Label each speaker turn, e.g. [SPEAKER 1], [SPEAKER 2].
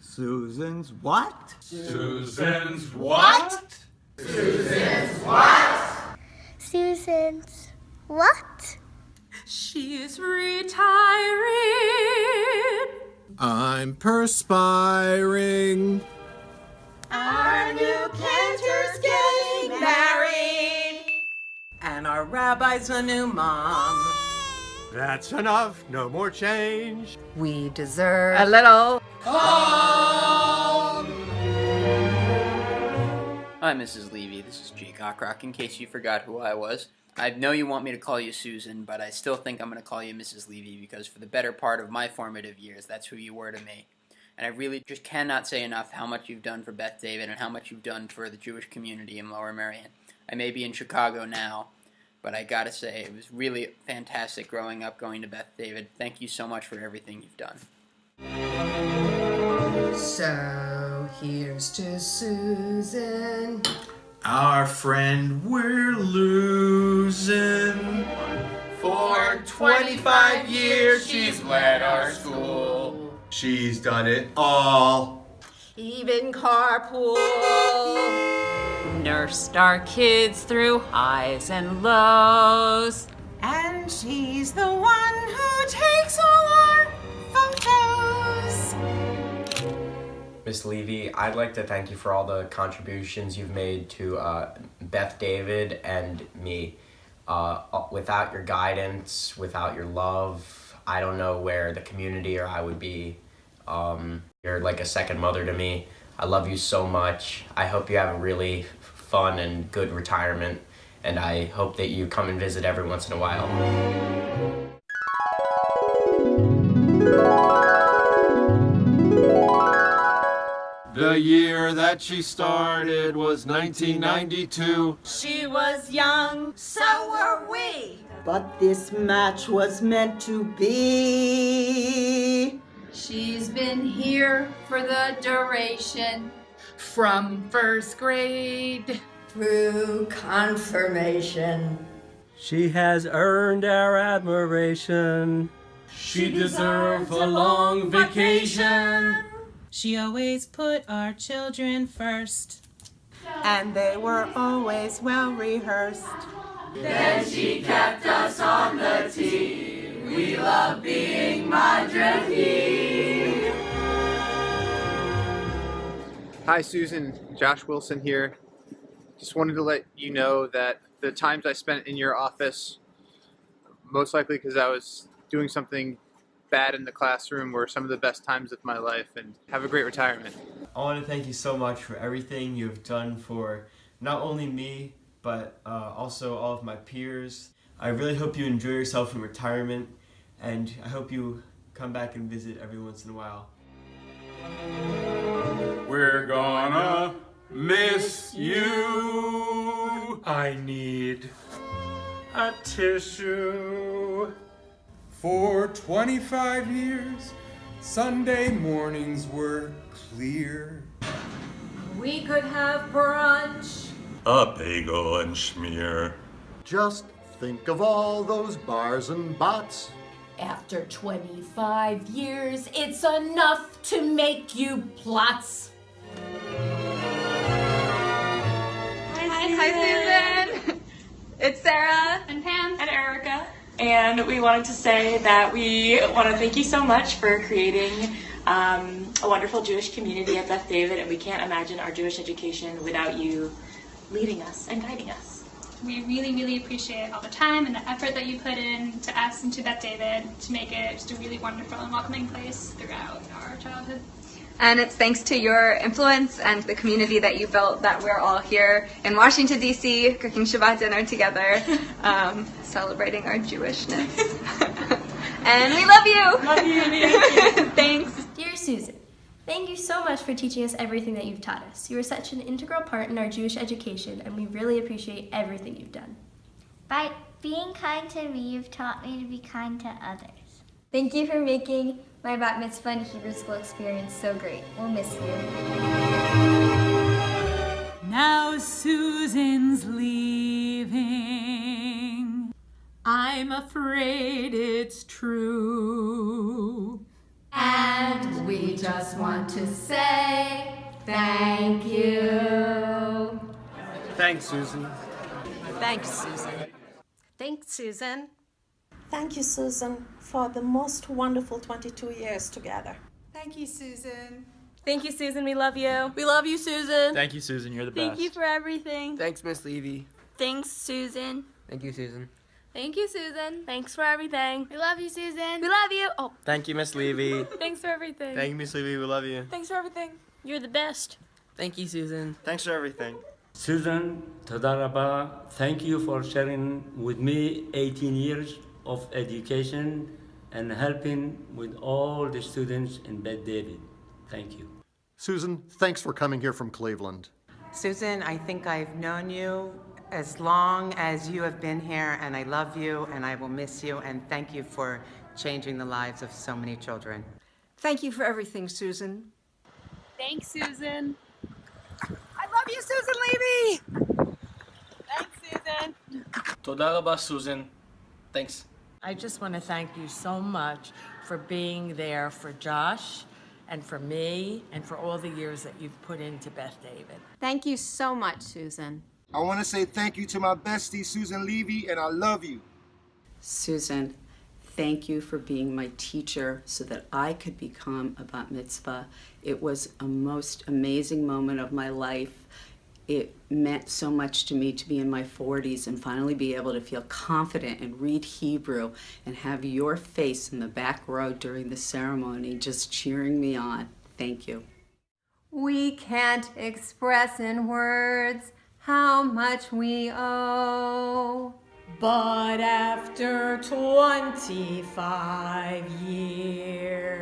[SPEAKER 1] Susan's what?
[SPEAKER 2] Susan's what?
[SPEAKER 3] Susan's what?
[SPEAKER 4] Susan's what?
[SPEAKER 5] She's retiring.
[SPEAKER 6] I'm perspiring.
[SPEAKER 3] Our new cantor's getting married.
[SPEAKER 5] And our rabbi's a new mom.
[SPEAKER 1] That's enough. No more change.
[SPEAKER 5] We deserve a little.
[SPEAKER 7] Hi, Mrs. Levy. This is Jake Ockrock, in case you forgot who I was. I know you want me to call you Susan, but I still think I'm going to call you Mrs. Levy because for the better part of my formative years, that's who you were to me. And I really just cannot say enough how much you've done for Beth David and how much you've done for the Jewish community in Lower Merion. I may be in Chicago now, but I gotta say, it was really fantastic growing up going to Beth David. Thank you so much for everything you've done.
[SPEAKER 5] So here's to Susan.
[SPEAKER 2] Our friend we're losing. For 25 years she's led our school. She's done it all.
[SPEAKER 5] Even carpool. Nursed our kids through highs and lows. And she's the one who takes all our photos.
[SPEAKER 8] Miss Levy, I'd like to thank you for all the contributions you've made to Beth David and me. Without your guidance, without your love, I don't know where the community or I would be. You're like a second mother to me. I love you so much. I hope you have a really fun and good retirement, and I hope that you come and visit every once in a while.
[SPEAKER 2] The year that she started was 1992.
[SPEAKER 3] She was young, so were we.
[SPEAKER 9] But this match was meant to be.
[SPEAKER 10] She's been here for the duration.
[SPEAKER 5] From first grade
[SPEAKER 9] Through confirmation.
[SPEAKER 11] She has earned our admiration.
[SPEAKER 2] She deserves a long vacation.
[SPEAKER 12] She always put our children first.
[SPEAKER 5] and they were always well rehearsed.
[SPEAKER 3] Then she kept us on the tee. We love being Madrihi.
[SPEAKER 13] Hi Susan, Josh Wilson here. Just wanted to let you know that the times I spent in your office, most likely because I was doing something bad in the classroom, were some of the best times of my life, and have a great retirement.
[SPEAKER 14] I want to thank you so much for everything you have done for not only me, but also all of my peers. I really hope you enjoy yourself in retirement, and I hope you come back and visit every once in a while.
[SPEAKER 2] We're gonna miss you.
[SPEAKER 11] I need a tissue.
[SPEAKER 15] For 25 years, Sunday mornings were clear.
[SPEAKER 10] We could have brunch.
[SPEAKER 2] A bagel and schmear.
[SPEAKER 16] Just think of all those bars and bots.
[SPEAKER 10] After 25 years, it's enough to make you plots.
[SPEAKER 17] Hi Susan! It's Sarah and Pam and Erica. And we wanted to say that we want to thank you so much for creating a wonderful Jewish community at Beth David, and we can't imagine our Jewish education without you leading us and guiding us.
[SPEAKER 18] We really, really appreciate all the time and the effort that you put in to us and to Beth David to make it just a really wonderful and welcoming place throughout our childhood.
[SPEAKER 17] And it's thanks to your influence and the community that you built that we're all here in Washington, D.C., cooking Shabbat dinner together, celebrating our Jewishness. And we love you!
[SPEAKER 10] Love you.
[SPEAKER 17] Thanks.
[SPEAKER 4] Dear Susan, thank you so much for teaching us everything that you've taught us. You are such an integral part in our Jewish education, and we really appreciate everything you've done.
[SPEAKER 19] By being kind to me, you've taught me to be kind to others.
[SPEAKER 20] Thank you for making my Bat Mitzvah and Hebrew School experience so great. We'll miss you.
[SPEAKER 5] Now Susan's leaving. I'm afraid it's true.
[SPEAKER 10] And we
[SPEAKER 3] just want to say thank you.
[SPEAKER 11] Thanks, Susan.
[SPEAKER 5] Thanks, Susan.
[SPEAKER 10] Thanks, Susan.
[SPEAKER 6] Thank you, Susan, for the most wonderful 22 years together.
[SPEAKER 3] Thank you, Susan.
[SPEAKER 4] Thank you, Susan. We love you.
[SPEAKER 10] We love you, Susan.
[SPEAKER 11] Thank you, Susan. You're the best.
[SPEAKER 4] Thank you for everything.
[SPEAKER 2] Thanks, Miss Levy.
[SPEAKER 4] Thanks, Susan.
[SPEAKER 2] Thank you, Susan.
[SPEAKER 4] Thank you, Susan. Thanks for everything.
[SPEAKER 18] We love you, Susan.
[SPEAKER 4] We love you. Oh,
[SPEAKER 11] Thank you, Miss Levy.
[SPEAKER 4] thanks for everything.
[SPEAKER 11] Thank you, Miss Levy. We love you.
[SPEAKER 4] Thanks for everything. You're the best.
[SPEAKER 2] Thank you, Susan.
[SPEAKER 11] Thanks for everything. Susan, toda raba. Thank you for sharing with me 18 years of education and helping with all the students in Beth David. Thank you.
[SPEAKER 16] Susan, thanks for coming here from Cleveland.
[SPEAKER 5] Susan, I think I've known you as long as you have been here, and I love you, and I will miss you, and thank you for changing the lives of so many children.
[SPEAKER 10] Thank you for everything, Susan.
[SPEAKER 18] Thanks, Susan.
[SPEAKER 5] I love you, Susan Levy!
[SPEAKER 18] Thanks, Susan.
[SPEAKER 11] Toda raba, Susan. Thanks.
[SPEAKER 10] I just want to thank you so much for being there for Josh and for me and for all the years that you've put into Beth David.
[SPEAKER 3] Thank you so much, Susan.
[SPEAKER 2] I want to say thank you to my bestie, Susan Levy, and I love you.
[SPEAKER 5] Susan, thank you for being my teacher so that I could become a bat mitzvah. It was a most amazing moment of my life. It meant so much to me to be in my 40s and finally be able to feel confident and read Hebrew and have your face in the back row during the ceremony just cheering me on. Thank you.
[SPEAKER 3] We can't express in words how much we owe.
[SPEAKER 10] But after 25 years,